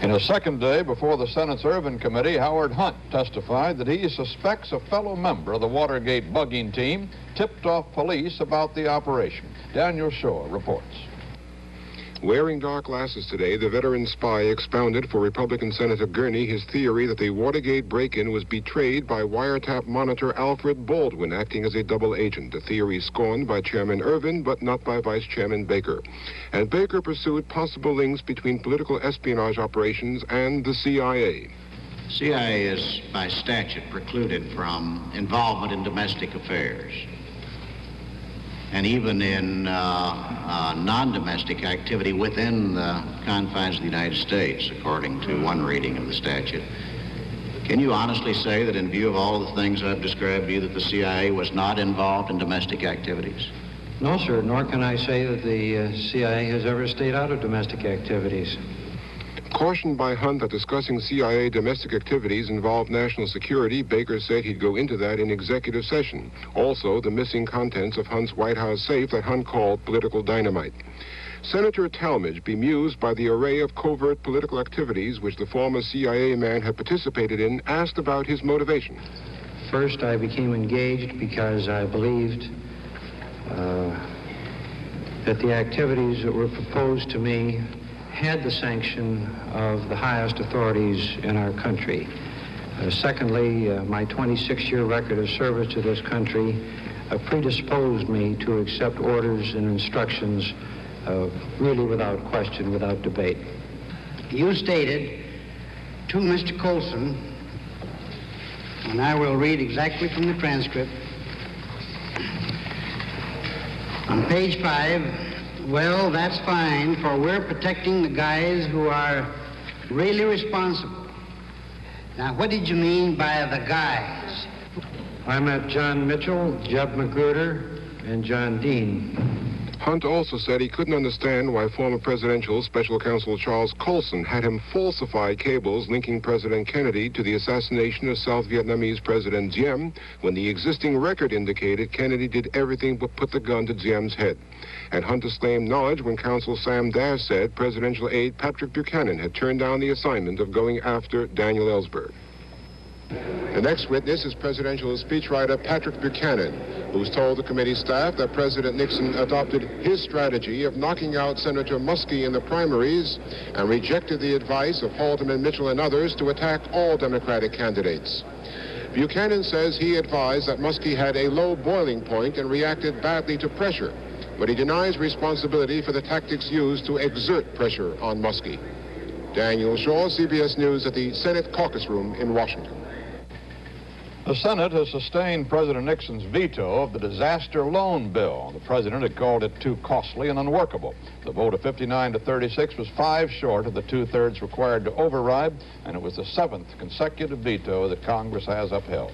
In a second day before the Senate's Irvin Committee, Howard Hunt testified that he suspects a fellow member of the Watergate bugging team tipped off police about the operation. Daniel Shaw reports. Wearing dark glasses today, the veteran spy expounded for Republican Senator Gurney his theory that the Watergate break-in was betrayed by wiretap monitor Alfred Baldwin acting as a double agent, a theory scorned by Chairman Irvin but not by Vice Chairman Baker. And Baker pursued possible links between political espionage operations and the CIA. CIA is by statute precluded from involvement in domestic affairs, and even in non-domestic activity within the confines of the United States, according to one reading of the statute. Can you honestly say that in view of all the things I've described to you that the CIA was not involved in domestic activities? No, sir, nor can I say that the CIA has ever stayed out of domestic activities. Cautioned by Hunt that discussing CIA domestic activities involved national security, Baker said he'd go into that in executive session. Also, the missing contents of Hunt's White House safe that Hunt called political dynamite. Senator Talmadge, bemused by the array of covert political activities which the former CIA man had participated in, asked about his motivation. First, I became engaged because I believed that the activities that were proposed to me had the sanction of the highest authorities in our country. Secondly, my 26-year record of service to this country predisposed me to accept orders and instructions really without question, without debate. You stated to Mr. Colson, and I will read exactly from the transcript, on page 5, well, that's fine, for we're protecting the guys who are really responsible. Now, what did you mean by the guys? I met John Mitchell, Jeb Magruder, and John Dean. Hunt also said he couldn't understand why former presidential special counsel Charles Colson had him falsify cables linking President Kennedy to the assassination of South Vietnamese President Diem, when the existing record indicated Kennedy did everything but put the gun to Diem's head. And Hunt disclaimed knowledge when counsel Sam Dash said presidential aide Patrick Buchanan had turned down the assignment of going after Daniel Ellsberg. The next witness is presidential speechwriter Patrick Buchanan, who's told the committee staff that President Nixon adopted his strategy of knocking out Senator Muskie in the primaries and rejected the advice of Haldeman, Mitchell, and others to attack all Democratic candidates. Buchanan says he advised that Muskie had a low boiling point and reacted badly to pressure, but he denies responsibility for the tactics used to exert pressure on Muskie. Daniel Shaw, CBS News at the Senate Caucus Room in Washington. The Senate has sustained President Nixon's veto of the disaster loan bill. The president had called it too costly and unworkable. The vote of 59 to 36 was 5 short of the 2/3 required to override, and it was the 7th consecutive veto that Congress has upheld.